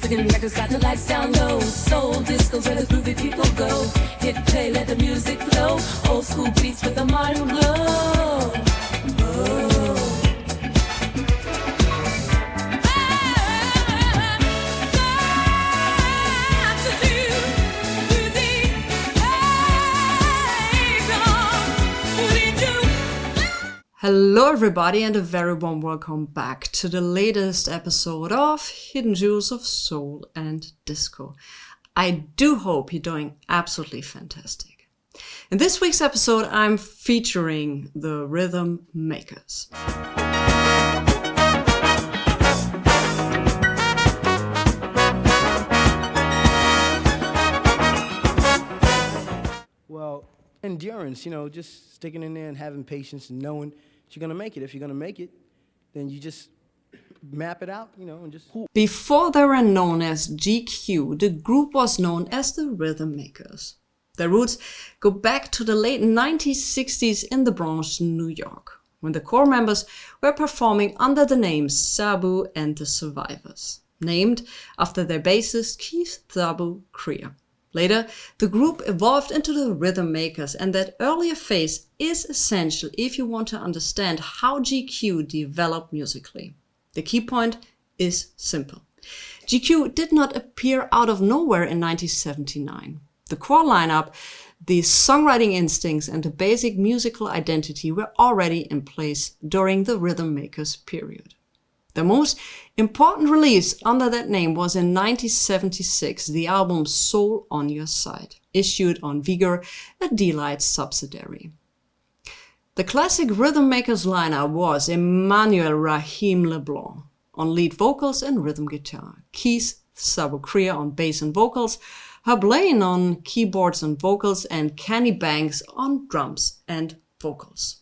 Mexican records got the lights down low. Souldisco where the groovy people go. Hit play, let the music flow. Old school beats with a modern glow. Hello everybody and a very warm welcome back to the latest episode of Hidden Jewels of Soul and Disco. I do hope you're doing absolutely fantastic. In this week's episode I'm featuring the Rhythm Makers. Well, endurance, just sticking in there and having patience and knowing you're going to make it. If you're going to make it, then you just map it out, and just... Before they were known as GQ, the group was known as the Rhythm Makers. Their roots go back to the late 1960s in the Bronx, New York, when the core members were performing under the names Sabu and the Survivors, named after their bassist Keith Sabu Crea. Later, the group evolved into the Rhythm Makers, and that earlier phase is essential if you want to understand how GQ developed musically. The key point is simple. GQ did not appear out of nowhere in 1979. The core lineup, the songwriting instincts, and the basic musical identity were already in place during the Rhythm Makers period. The most important release under that name was in 1976, the album Soul on Your Side, issued on Vigor, a D-Light subsidiary. The classic Rhythm Makers lineup was Emmanuel Rahim LeBlanc on lead vocals and rhythm guitar, Keith Sabu Crea on bass and vocals, Herb Lane on keyboards and vocals, and Kenny Banks on drums and vocals.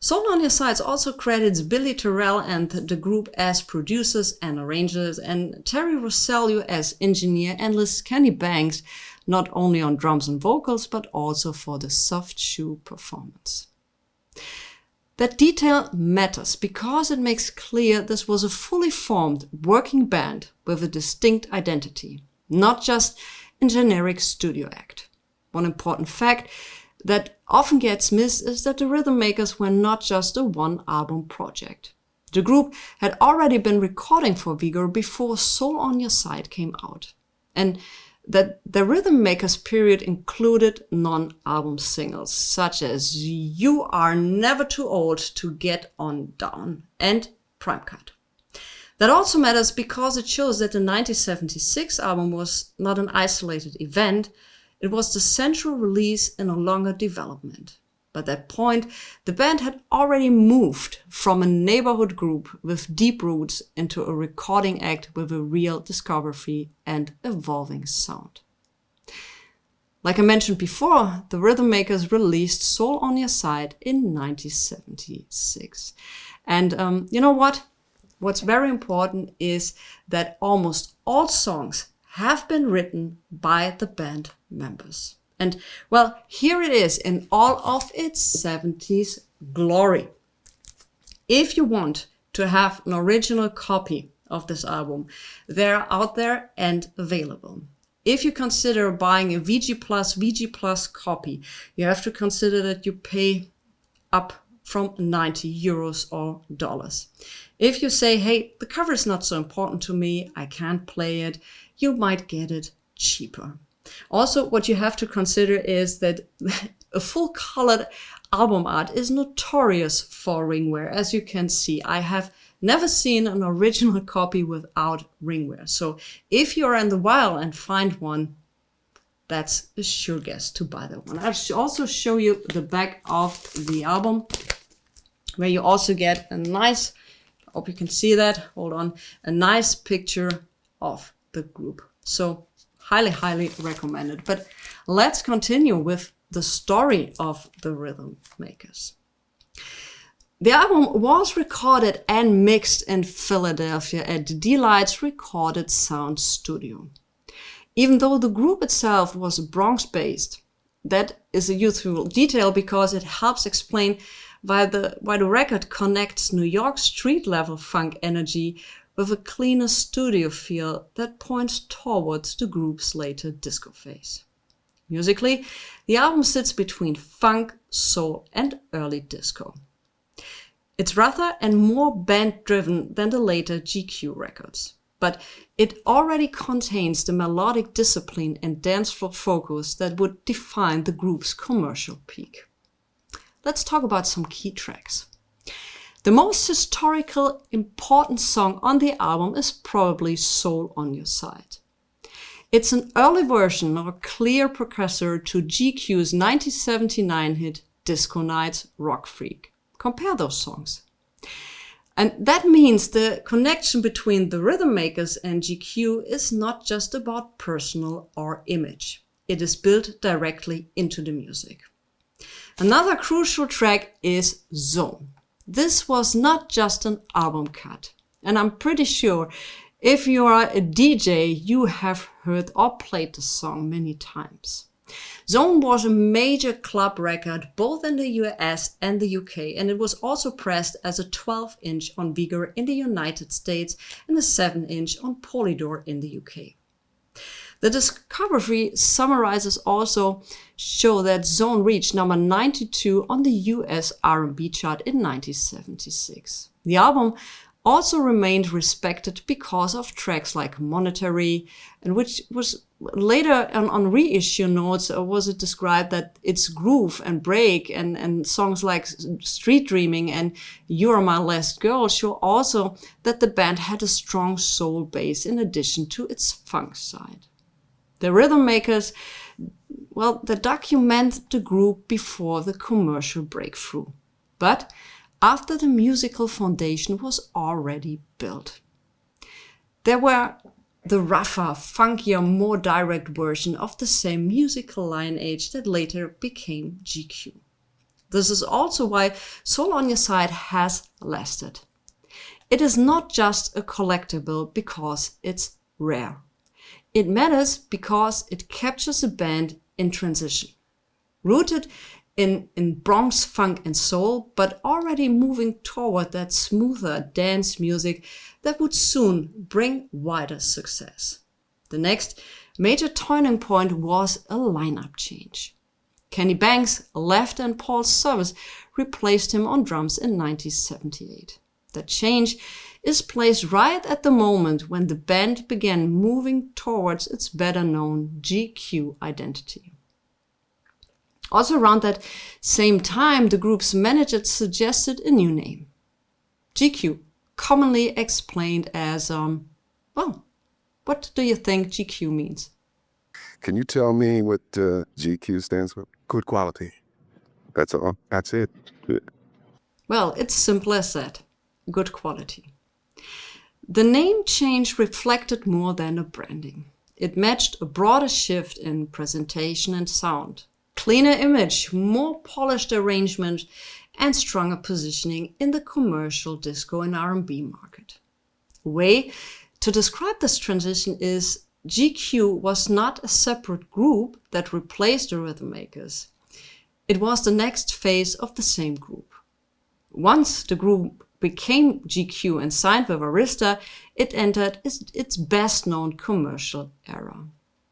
Soul on Your Side also credits Billy Terrell and the group as producers and arrangers, and Terry Rossellio as engineer, and lists Kenny Banks not only on drums and vocals, but also for the soft shoe performance. That detail matters because it makes clear this was a fully formed working band with a distinct identity, not just a generic studio act. One important fact that often gets missed is that the Rhythm Makers were not just a one-album project. The group had already been recording for Vigor before Soul on Your Side came out, and that the Rhythm Makers period included non-album singles such as You Are Never Too Old to Get On Down and Prime Cut. That also matters because it shows that the 1976 album was not an isolated event. It was the central release in a longer development. By that point, the band had already moved from a neighborhood group with deep roots into a recording act with a real discography and evolving sound. Like I mentioned before, the Rhythm Makers released Soul on Your Side in 1976. And you know what? What's very important is that almost all songs have been written by the band members. And well, here it is in all of its 70s glory. If you want to have an original copy of this album, they're out there and available. If you consider buying a VG Plus copy, you have to consider that you pay up from 90 euros or dollars. If you say, hey, the cover is not so important to me, I can't play it, you might get it cheaper. Also, what you have to consider is that a full-colored album art is notorious for ringwear. As you can see, I have never seen an original copy without ringwear. So if you're in the wild and find one, that's a sure guess to buy that one. I'll also show you the back of the album, where you also get a nice, I hope you can see that, hold on, a nice picture of the group. So highly recommended. But let's continue with the story of the Rhythm Makers. The album was recorded and mixed in Philadelphia at the D-Light's Recorded Sound Studio. Even though the group itself was Bronx-based, that is a useful detail because it helps explain why the record connects New York street-level funk energy with a cleaner studio feel that points towards the group's later disco phase. Musically, the album sits between funk, soul, and early disco. It's rougher and more band-driven than the later GQ records, but it already contains the melodic discipline and danceful focus that would define the group's commercial peak. Let's talk about some key tracks. The most historical important song on the album is probably Soul on Your Side. It's an early version or a clear precursor to GQ's 1979 hit Disco Nights, Rock Freak. Compare those songs. And that means the connection between the rhythm makers and GQ is not just about personal or image. It is built directly into the music. Another crucial track is Zone. This was not just an album cut. And I'm pretty sure if you are a DJ, you have heard or played the song many times. Zone was a major club record both in the US and the UK, and it was also pressed as a 12-inch on Vigor in the United States and a 7-inch on Polydor in the UK. The discography summarizes also show that Zone reached number 92 on the US R&B chart in 1976. The album also remained respected because of tracks like Monetary, and which was later on reissue notes was it described that its groove and break and songs like Street Dreaming and You're My Last Girl show also that the band had a strong soul base in addition to its funk side. The rhythm makers, well, they document the group before the commercial breakthrough. But after the musical foundation was already built. There were the rougher, funkier, more direct version of the same musical lineage that later became GQ. This is also why Soul on Your Side has lasted. It is not just a collectible because it's rare. It matters because it captures a band in transition. Rooted in Bronx funk and soul, but already moving toward that smoother dance music that would soon bring wider success. The next major turning point was a lineup change. Kenny Banks left and Paul Service replaced him on drums in 1978. That change is placed right at the moment when the band began moving towards its better-known GQ identity. Also around that same time, the group's manager suggested a new name. GQ, commonly explained as, well, what do you think GQ means? Can you tell me what GQ stands for? Good quality. That's all. That's it. Well, it's simple as that. Good quality. The name change reflected more than a branding. It matched a broader shift in presentation and sound. Cleaner image, more polished arrangement, and stronger positioning in the commercial disco and R&B market. A way to describe this transition is GQ was not a separate group that replaced the rhythm makers. It was the next phase of the same group. Once the group became GQ and signed with Arista, it entered its best-known commercial era.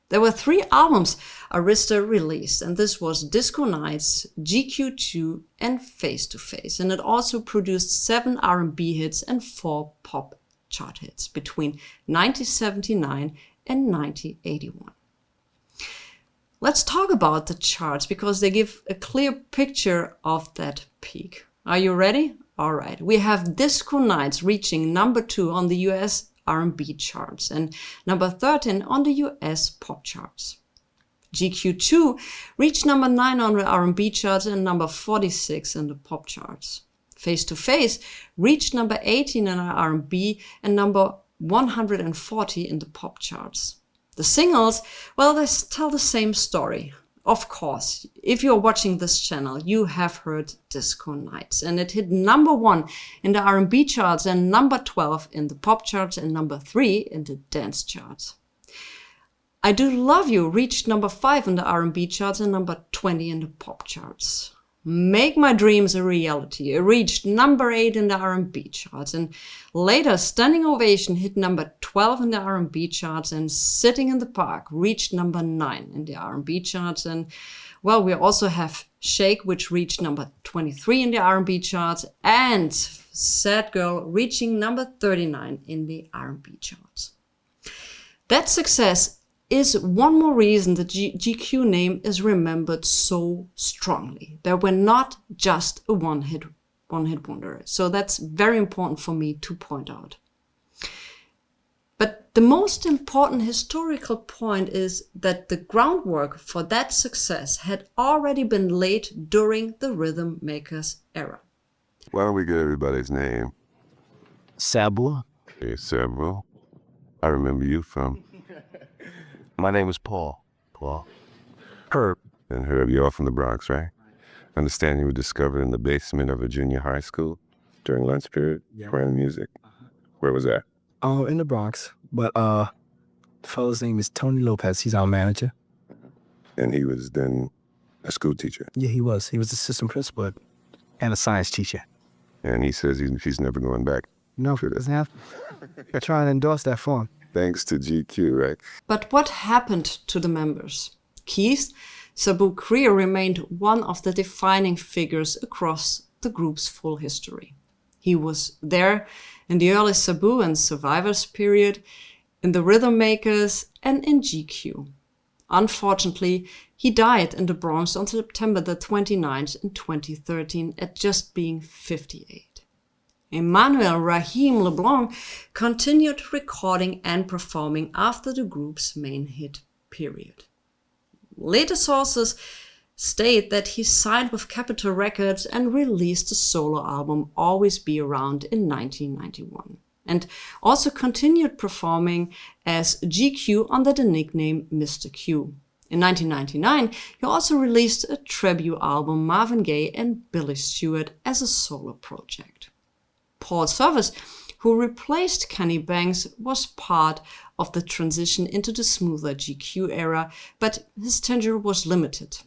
There were 3 albums Arista released, and this was Disco Nights, GQ2, and Face to Face. And it also produced 7 R&B hits and 4 pop chart hits between 1979 and 1981. Let's talk about the charts because they give a clear picture of that peak. Are you ready? All right. We have Disco Nights reaching number 2 on the US R&B charts and number 13 on the US pop charts. GQ2 reached number 9 on the R&B charts and number 46 in the pop charts. Face to Face reached number 18 in the R&B and number 140 in the pop charts. The singles, well, they tell the same story. Of course, if you're watching this channel, you have heard Disco Nights, and it hit number 1 in the R&B charts and number 12 in the pop charts and number 3 in the dance charts. I Do Love You reached number 5 in the R&B charts and number 20 in the pop charts. Make My Dreams a Reality. It reached number 8 in the R&B charts, and later Standing Ovation hit number 12 in the R&B charts, and Sitting in the Park reached number 9 in the R&B charts. And well, we also have Shake, which reached number 23 in the R&B charts, and Sad Girl reaching number 39 in the R&B charts. That success is one more reason the GQ name is remembered so strongly. They were not just a one-hit wonder. So that's very important for me to point out. But the most important historical point is that the groundwork for that success had already been laid during the Rhythm Makers era. Why don't we get everybody's name? Sabu. Hey, Sabu. I remember you from. My name is Paul. Paul. Herb. And Herb, you're all from the Bronx, right? I understand you were discovered in the basement of a junior high school during lunch period, playing music. Where was that? In the Bronx. But the fellow's name is Tony Lopez. He's our manager. And he was then a school teacher. Yeah, he was. He was assistant principal and a science teacher. And he says he's never going back. No, it doesn't have to. Try and endorse that for him. Thanks to GQ, right? But what happened to the members? Keith, Sabu's career remained one of the defining figures across the group's full history. He was there in the early Sabu and Survivors period, in the Rhythm Makers, and in GQ. Unfortunately, he died in the Bronx on September the 29th in 2013 at just being 58. Emmanuel Raheem LeBlanc continued recording and performing after the group's main hit period. Later sources state that he signed with Capitol Records and released a solo album Always Be Around in 1991, and also continued performing as GQ under the nickname Mr. Q. In 1999, he also released a tribute album Marvin Gaye and Billy Stewart as a solo project. Paul Service, who replaced Kenny Banks, was part of the transition into the smoother GQ era, but his tenure was limited.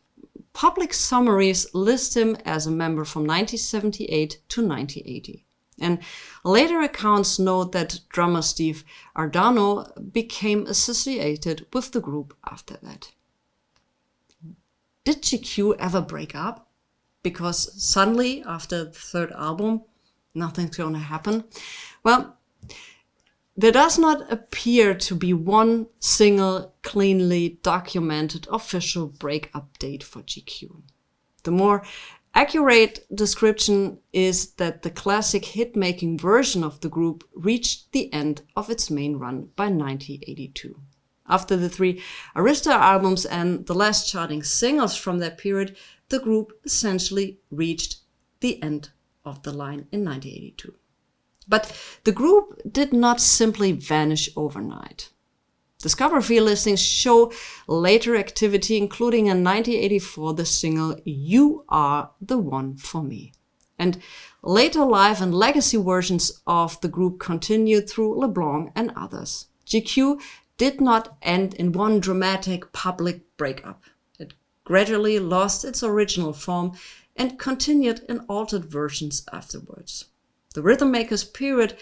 Public summaries list him as a member from 1978 to 1980. And later accounts note that drummer Steve Ardano became associated with the group after that. Did GQ ever break up? Because suddenly, after the third album, nothing's going to happen? Well, there does not appear to be one single cleanly documented official breakup date for GQ. The more accurate description is that the classic hit-making version of the group reached the end of its main run by 1982. After the 3 Arista albums and the last charting singles from that period, the group essentially reached the end of the line in 1982. But the group did not simply vanish overnight. Discography listings show later activity, including in 1984 the single You Are the One for Me. And later live and legacy versions of the group continued through LeBlanc and others. GQ did not end in one dramatic public breakup. It gradually lost its original form and continued in altered versions afterwards. The Rhythm Makers period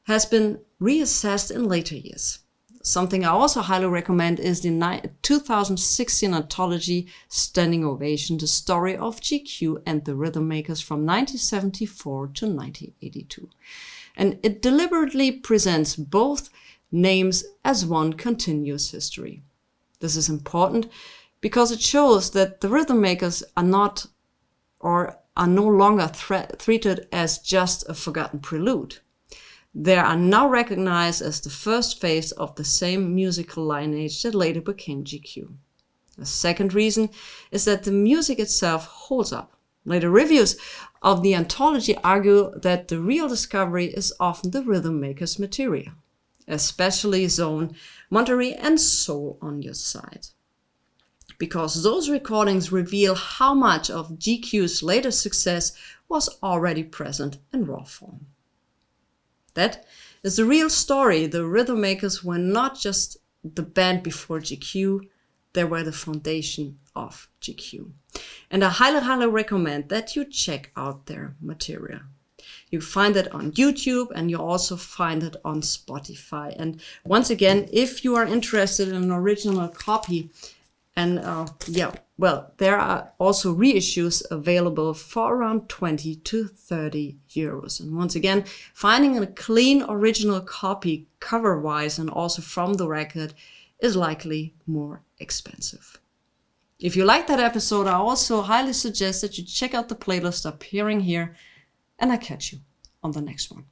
has been reassessed in later years. Something I also highly recommend is the 2016 anthology Standing Ovation, the story of GQ and the Rhythm Makers from 1974 to 1982. And it deliberately presents both names as one continuous history. This is important because it shows that the Rhythm Makers are not or are no longer treated as just a forgotten prelude. They are now recognized as the first phase of the same musical lineage that later became GQ. The second reason is that the music itself holds up. Later reviews of the anthology argue that the real discovery is often the Rhythm Makers material, especially Zone, Monterey, and Soul on your side, because those recordings reveal how much of GQ's later success was already present in raw form. That is the real story. The Rhythm Makers were not just the band before GQ, they were the foundation of GQ. And I highly, highly recommend that you check out their material. You find it on YouTube and you also find it on Spotify. And once again, if you are interested in an original copy, and there are also reissues available for around 20 to 30 euros. And once again, finding a clean original copy cover-wise and also from the record is likely more expensive. If you like that episode, I also highly suggest that you check out the playlist appearing here, and I catch you on the next one.